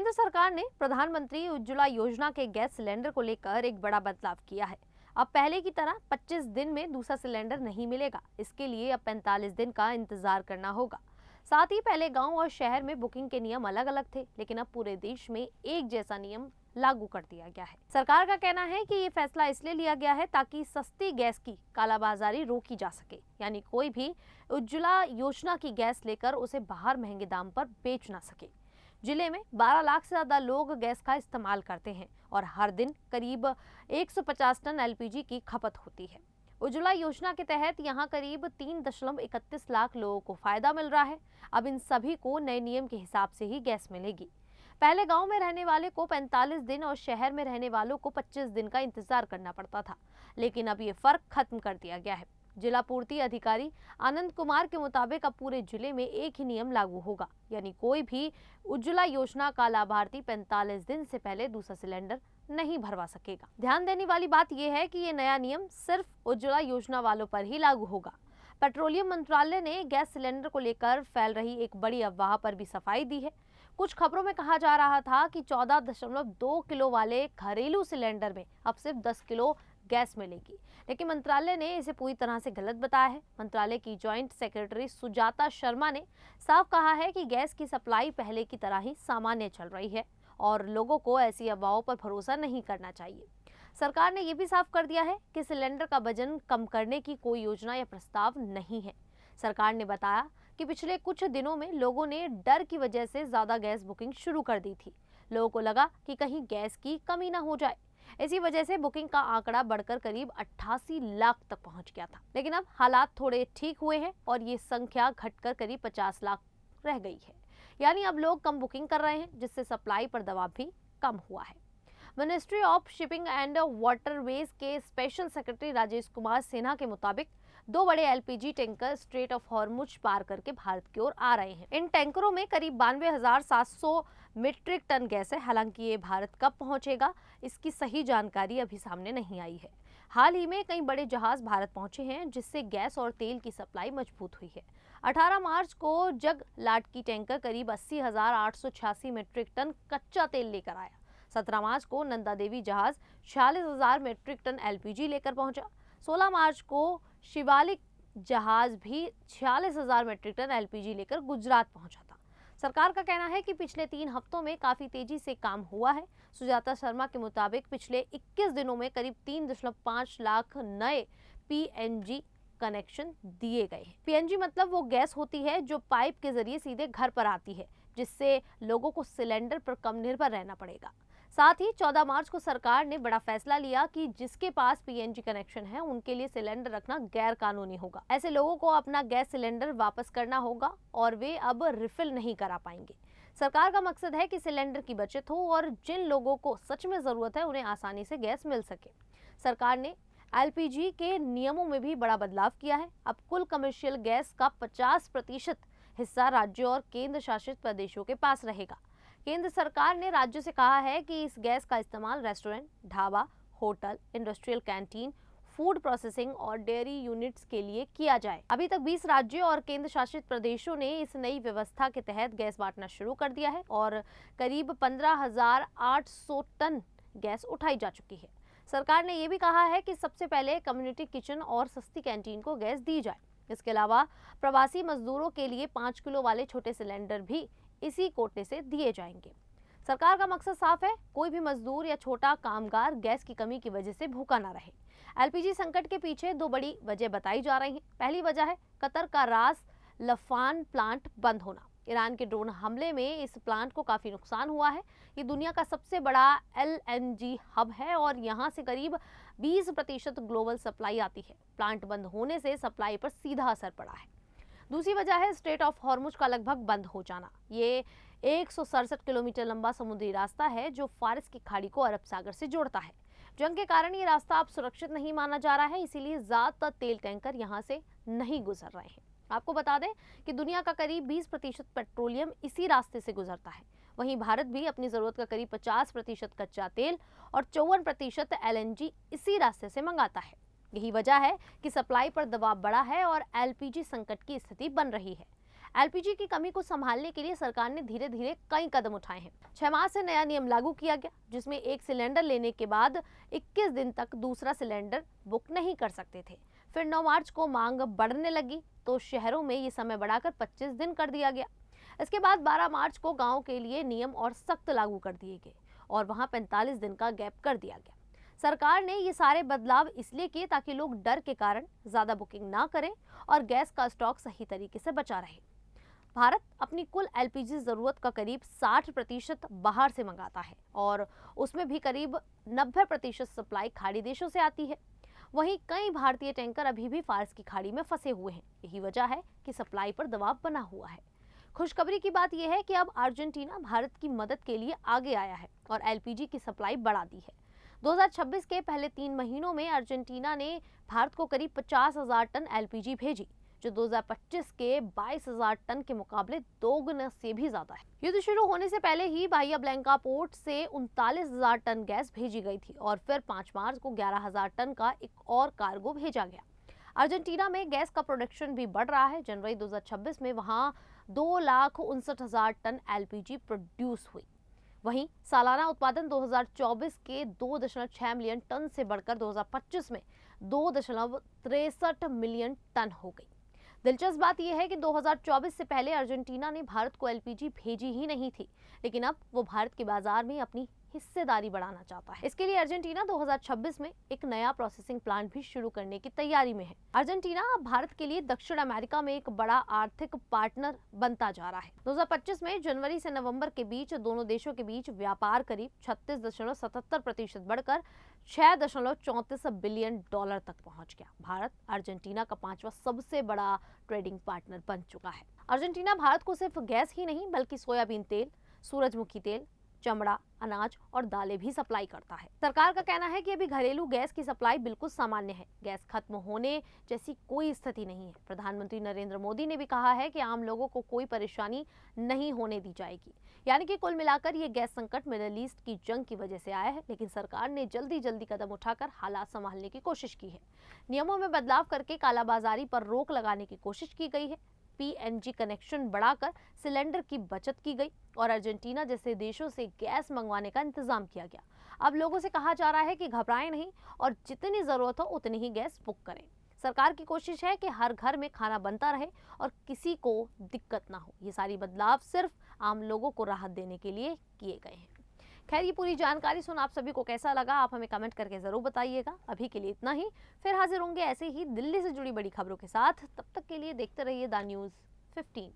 केंद्र सरकार ने प्रधानमंत्री उज्ज्वला योजना के गैस सिलेंडर को लेकर एक बड़ा बदलाव किया है। अब पहले की तरह 25 दिन में दूसरा सिलेंडर नहीं मिलेगा। इसके लिए अब 45 दिन का इंतजार करना होगा। साथ ही पहले गांव और शहर में बुकिंग के नियम अलग अलग थे, लेकिन अब पूरे देश में एक जैसा नियम लागू कर दिया गया है। सरकार का कहना है कि ये फैसला इसलिए लिया गया है ताकि सस्ती गैस की कालाबाजारी रोकी जा सके, यानी कोई भी उज्ज्वला योजना की गैस लेकर उसे बाहर महंगे दाम पर बेच ना सके। जिले में 12 लाख से ज्यादा लोग गैस का इस्तेमाल करते हैं और हर दिन करीब 150 टन एलपीजी की खपत होती है। उज्ज्वला योजना के तहत यहां करीब 3.31 लाख लोगों को फायदा मिल रहा है। अब इन सभी को नए नियम के हिसाब से ही गैस मिलेगी। पहले गांव में रहने वाले को 45 दिन और शहर में रहने वालों को 25 दिन का इंतजार करना पड़ता था, लेकिन अब ये फर्क खत्म कर दिया गया है। जिला पूर्ति अधिकारी आनंद कुमार के मुताबिक अब पूरे जिले में एक ही नियम लागू होगा, यानी कोई भी उज्ज्वला योजना का लाभार्थी 45 दिन से पहले दूसरा सिलेंडर नहीं भरवा सकेगा। ध्यान देने वाली बात यह है कि ये नया नियम सिर्फ उज्ज्वला योजना वालों पर ही लागू होगा। पेट्रोलियम मंत्रालय ने गैस सिलेंडर को लेकर फैल रही एक बड़ी अफवाह पर भी सफाई दी है। कुछ खबरों में कहा जा रहा था कि 14.2 किलो वाले घरेलू सिलेंडर में अब सिर्फ 10 किलो गैस मिलेगी, लेकिन मंत्रालय ने इसे पूरी तरह से गलत बताया है। मंत्रालय की जॉइंट सेक्रेटरी सुजाता शर्मा ने साफ कहा है कि गैस की सप्लाई पहले की तरह ही सामान्य चल रही है और लोगों को ऐसी अफवाहों पर भरोसा नहीं करना चाहिए। सरकार ने यह भी साफ कर दिया है कि सिलेंडर का वजन कम करने की कोई योजना या प्रस्ताव नहीं है। सरकार ने बताया कि पिछले कुछ दिनों में लोगों ने डर की वजह से ज्यादा गैस बुकिंग शुरू कर दी थी। लोगों को लगा कि कहीं गैस की कमी ना हो जाए। इसी वजह से बुकिंग का आंकड़ा बढ़कर करीब 88 लाख तक पहुंच गया था, लेकिन अब हालात थोड़े ठीक हुए हैं और ये संख्या घटकर करीब 50 लाख रह गई है। यानी अब लोग कम बुकिंग कर रहे हैं, जिससे सप्लाई पर दबाव भी कम हुआ है। Ministry of shipping and waterways के स्पेशल सेक्रेटरी राजेश कुमार सिन्हा के मुताबिक 2 बड़े LPG tanker strait of Hormuz पार करके भारत की ओर आ रहे हैं। इन टैंकरों में करीब 92,700 मीट्रिक टन गैस है। हालांकि ये भारत कब पहुंचेगा, इसकी सही जानकारी अभी सामने नहीं आई है। हाल ही में कई बड़े जहाज भारत पहुंचे हैं, जिससे गैस और तेल की सप्लाई मजबूत हुई है। 18 मार्च को जग लाटकी टैंकर करीब 80,886 मीट्रिक टन कच्चा तेल लेकर आया। 17 मार्च को नंदा देवी जहाज 46,000 मीट्रिक टन एलपीजी लेकर पहुंचा। 16 मार्च को शिवालिक जहाज भी 46,000 मीट्रिक टन एलपीजी लेकर गुजरात पहुंचा था। सरकार का कहना है कि पिछले 3 हफ्तों में काफी तेजी से काम हुआ है। सुजाता शर्मा के मुताबिक पिछले 21 दिनों में करीब 3.5 लाख नए पीएनजी कनेक्शन दिए गए हैं। पीएनजी मतलब वो गैस होती है जो पाइप के जरिए सीधे घर पर आती है, जिससे लोगों को सिलेंडर पर कम निर्भर रहना पड़ेगा। साथ ही 14 मार्च को सरकार ने बड़ा फैसला लिया कि जिसके पास पीएनजी कनेक्शन है उनके लिए सिलेंडर रखना गैर कानूनी होगा। ऐसे लोगों को अपना गैस सिलेंडर वापस करना होगा और वे अब रिफिल नहीं करा पाएंगे। सरकार का मकसद है कि सिलेंडर की बचत हो और जिन लोगों को सच में जरूरत है उन्हें आसानी से गैस मिल सके। सरकार ने एलपीजी के नियमों में भी बड़ा बदलाव किया है। अब कुल कमर्शियल गैस का 50% हिस्सा राज्यों और केंद्र शासित प्रदेशों के पास रहेगा। केंद्र सरकार ने राज्यों से कहा है कि इस गैस का इस्तेमाल restaurant, dhaba, hotel, industrial canteen, food processing और डेयरी यूनिट्स के लिए किया जाए। अभी तक 20 राज्यों और केंद्र शासित प्रदेशों ने इस नई व्यवस्था के तहत गैस बांटना शुरू कर दिया है और करीब 15,800 टन गैस उठाई जा चुकी है। सरकार ने यह भी कहा है कि सबसे पहले कम्युनिटी किचन और सस्ती कैंटीन को गैस दी जाए। इसके अलावा प्रवासी मजदूरों के लिए 5 किलो वाले छोटे सिलेंडर भी इसी कोटे से दिए जाएंगे। सरकार का मकसद साफ है, कोई भी मजदूर या छोटा कामगार गैस की कमी की वजह से भूखा ना रहे। एलपीजी संकट के पीछे 2 बड़ी वजह बताई जा रही हैं। पहली वजह है कतर का रास लफान प्लांट बंद होना। ईरान के ड्रोन हमले में इस प्लांट को काफी नुकसान हुआ है। ये दुनिया का सबसे बड़ा एलएनजी हब है और यहाँ से करीब 20% ग्लोबल सप्लाई आती है। प्लांट बंद होने से सप्लाई पर सीधा असर पड़ा है। दूसरी वजह है स्ट्रेट ऑफ हॉर्मुज का लगभग बंद हो जाना। ये 167 किलोमीटर लंबा समुद्री रास्ता है जो फारिस की खाड़ी को अरब सागर से जोड़ता है। जंग के कारण ये रास्ता अब सुरक्षित नहीं माना जा रहा है, इसीलिए ज्यादातर तेल टैंकर यहाँ से नहीं गुजर रहे हैं। आपको बता दें कि दुनिया का करीब 20% पेट्रोलियम इसी रास्ते से गुजरता है। वहीं भारत भी अपनी जरूरत का करीब 50% कच्चा तेल और 54% एलएनजी इसी रास्ते से मंगाता है। यही वजह है कि सप्लाई पर दबाव बढ़ा है और एलपीजी संकट की स्थिति बन रही है। एलपीजी की कमी को संभालने के लिए सरकार ने धीरे धीरे कई कदम उठाए हैं। 6 मार्च से नया नियम लागू किया गया, जिसमें एक सिलेंडर लेने के बाद 21 दिन तक दूसरा सिलेंडर बुक नहीं कर सकते थे। फिर 9 मार्च को मांग बढ़ने लगी तो शहरों में ये समय बढ़ाकर 25 दिन कर दिया गया। इसके बाद 12 मार्च को गाँव के लिए नियम और सख्त लागू कर दिए गए और वहां 45 दिन का गैप कर दिया गया। सरकार ने ये सारे बदलाव इसलिए किए ताकि लोग डर के कारण ज्यादा बुकिंग ना करें और गैस का स्टॉक सही तरीके से बचा रहे। भारत अपनी कुल एलपीजी जरूरत का करीब 60% बाहर से मंगाता है और उसमें भी करीब 90% सप्लाई खाड़ी देशों से आती है। वहीं कई भारतीय टैंकर अभी भी फारस की खाड़ी में फंसे हुए हैं। यही वजह है कि सप्लाई पर दबाव बना हुआ है। खुशखबरी की बात यह है कि अब अर्जेंटीना भारत की मदद के लिए आगे आया है और एलपीजी की सप्लाई बढ़ा दी है। 2026 के पहले 3 महीनों में अर्जेंटीना ने भारत को करीब 50,000 टन एलपीजी भेजी, जो 2025 के 22,000 टन के मुकाबले दोगुना से भी ज्यादा है। युद्ध शुरू होने से पहले ही बाहिया ब्लैंका पोर्ट से 39,000 टन गैस भेजी गई थी और फिर 5 मार्च को 11,000 टन का एक और कार्गो भेजा गया। अर्जेंटीना में गैस का प्रोडक्शन भी बढ़ रहा है। जनवरी 2026 में वहां 2,59,000 टन एलपीजी प्रोड्यूस हुई। वहीं सालाना उत्पादन 2024 के 2.6 मिलियन टन से बढ़कर 2025 में 2.63 मिलियन टन हो गई। दिलचस्प बात यह है कि 2024 से पहले अर्जेंटीना ने भारत को एलपीजी भेजी ही नहीं थी, लेकिन अब वो भारत के बाजार में अपनी हिस्सेदारी बढ़ाना चाहता है। इसके लिए अर्जेंटीना 2026 में एक नया प्रोसेसिंग प्लांट भी शुरू करने की तैयारी में है। अर्जेंटीना अब भारत के लिए दक्षिण अमेरिका में एक बड़ा आर्थिक पार्टनर बनता जा रहा है। 2025 में जनवरी से नवंबर के बीच दोनों देशों के बीच व्यापार करीब 36.77% बढ़कर 6.34 बिलियन डॉलर तक पहुंच गया। भारत अर्जेंटीना का 5वां सबसे बड़ा ट्रेडिंग पार्टनर बन चुका है। अर्जेंटीना भारत को सिर्फ गैस ही नहीं बल्कि सोयाबीन तेल, सूरजमुखी तेल, चमड़ा, अनाज और दालें भी सप्लाई करता है। सरकार का कहना है कि अभी घरेलू गैस की सप्लाई बिल्कुल सामान्य है। गैस खत्म होने जैसी कोई स्थिति नहीं है। प्रधानमंत्री नरेंद्र मोदी ने भी कहा है कि आम लोगों को कोई परेशानी नहीं होने दी जाएगी। यानी कि कुल मिलाकर ये गैस संकट मिडिल ईस्ट की जंग की वजह से आया है, लेकिन सरकार ने जल्दी कदम उठाकर हालात संभालने की कोशिश की है। नियमों में बदलाव करके कालाबाजारी पर रोक लगाने की कोशिश की गई है। पीएनजी कनेक्शन बढ़ाकर सिलेंडर की बचत की गई और अर्जेंटीना जैसे देशों से गैस मंगवाने का इंतजाम किया गया। अब लोगों से कहा जा रहा है कि घबराएं नहीं और जितनी जरूरत हो उतनी ही गैस बुक करें। सरकार की कोशिश है कि हर घर में खाना बनता रहे और किसी को दिक्कत ना हो। ये सारी बदलाव सिर्फ आम लोगों को राहत देने के लिए किए गए हैं। खैर, ये पूरी जानकारी सुन आप सभी को कैसा लगा, आप हमें कमेंट करके जरूर बताइएगा। अभी के लिए इतना ही, फिर हाजिर होंगे ऐसे ही दिल्ली से जुड़ी बड़ी खबरों के साथ। तब तक के लिए देखते रहिए द न्यूज़ 15।